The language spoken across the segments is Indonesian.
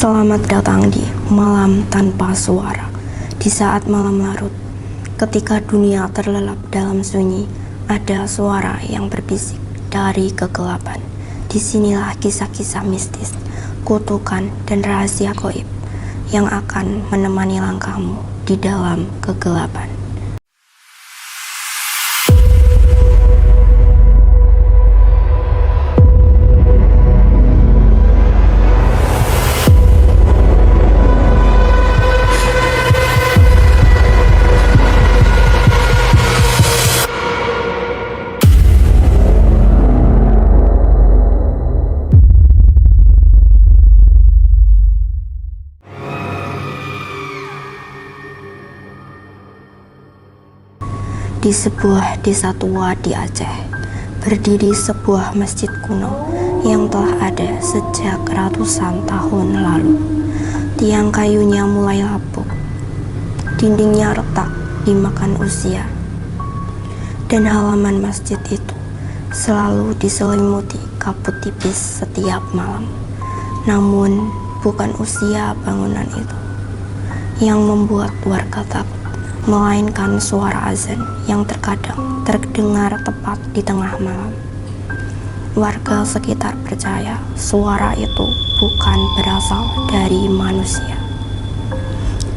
Selamat datang di malam tanpa suara. Di saat malam larut, ketika dunia terlelap dalam sunyi, ada suara yang berbisik dari kegelapan. Disinilah kisah-kisah mistis, kutukan, dan rahasia gaib yang akan menemani langkahmu di dalam kegelapan. Di sebuah desa tua di Aceh, berdiri sebuah masjid kuno yang telah ada sejak ratusan tahun lalu. Tiang kayunya mulai lapuk, dindingnya retak dimakan usia, dan halaman masjid itu selalu diselimuti kabut tipis setiap malam. Namun, bukan usia bangunan itu yang membuat warga takut, melainkan suara azan yang terkadang terdengar tepat di tengah malam. Warga sekitar percaya suara itu bukan berasal dari manusia,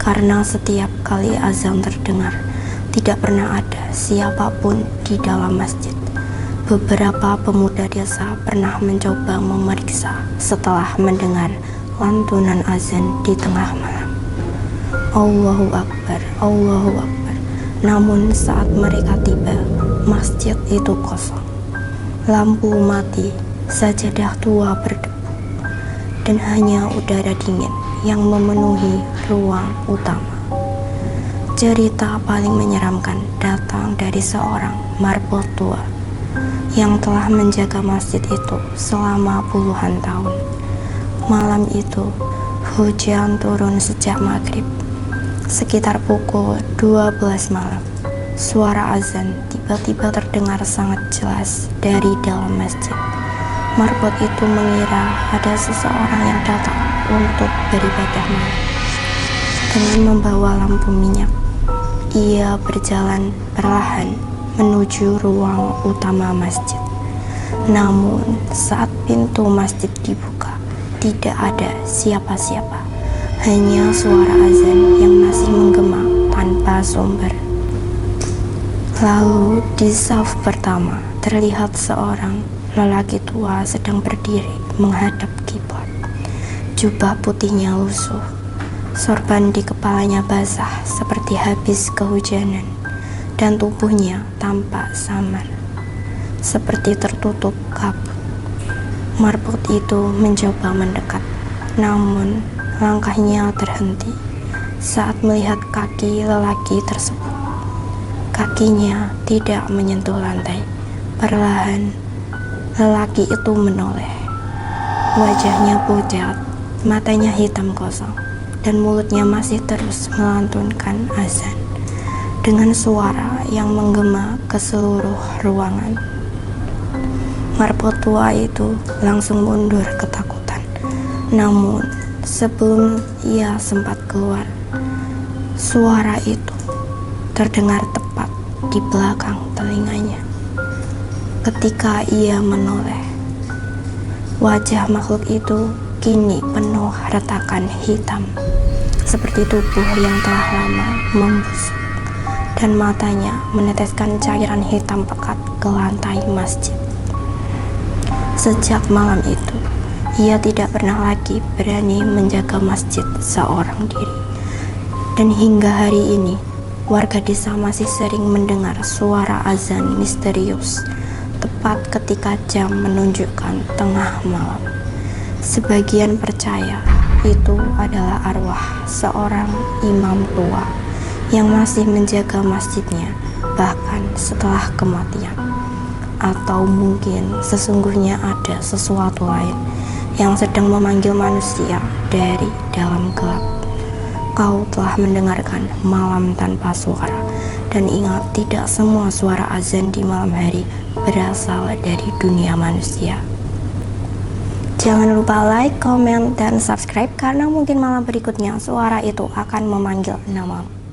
karena setiap kali azan terdengar, tidak pernah ada siapapun di dalam masjid. Beberapa pemuda desa pernah mencoba memeriksa setelah mendengar lantunan azan di tengah malam. Allahu Akbar, Allahu Akbar. Namun saat mereka tiba, masjid itu kosong. Lampu mati, sajadah tua berdebu, dan hanya udara dingin yang memenuhi ruang utama. Cerita paling menyeramkan datang dari seorang marbot tua yang telah menjaga masjid itu selama puluhan tahun. Malam itu, hujan turun sejak maghrib. Sekitar pukul 12 malam, suara azan tiba-tiba terdengar sangat jelas dari dalam masjid. Marbot itu mengira ada seseorang yang datang untuk beribadah malam. Dengan membawa lampu minyak, ia berjalan perlahan menuju ruang utama masjid. Namun, saat pintu masjid dibuka, tidak ada siapa-siapa. Hanya suara azan yang masih menggema tanpa sumber. Lalu di saf pertama terlihat seorang lelaki tua sedang berdiri menghadap kiblat. Jubah putihnya lusuh, sorban di kepalanya basah seperti habis kehujanan, dan tubuhnya tampak samar, seperti tertutup kabut. Marbot itu mencoba mendekat, namun langkahnya terhenti saat melihat kaki lelaki tersebut. Kakinya tidak menyentuh lantai. Perlahan, lelaki itu menoleh. Wajahnya pucat, matanya hitam kosong, dan mulutnya masih terus melantunkan azan dengan suara yang menggema ke seluruh ruangan. Marbot tua itu langsung mundur ketakutan. Namun, sebelum ia sempat keluar, suara itu terdengar tepat di belakang telinganya. Ketika ia menoleh, wajah makhluk itu kini penuh retakan hitam, seperti tubuh yang telah lama membusuk, dan matanya meneteskan cairan hitam pekat ke lantai masjid. Sejak malam itu, ia tidak pernah lagi berani menjaga masjid seorang diri. Dan hingga hari ini, warga desa masih sering mendengar suara azan misterius tepat ketika jam menunjukkan tengah malam. Sebagian percaya itu adalah arwah seorang imam tua yang masih menjaga masjidnya bahkan setelah kematian. Atau mungkin sesungguhnya ada sesuatu lain yang sedang memanggil manusia dari dalam gelap. Kau telah mendengarkan malam tanpa suara, dan ingat, tidak semua suara azan di malam hari berasal dari dunia manusia. Jangan lupa like, comment, dan subscribe karena mungkin malam berikutnya suara itu akan memanggil namamu.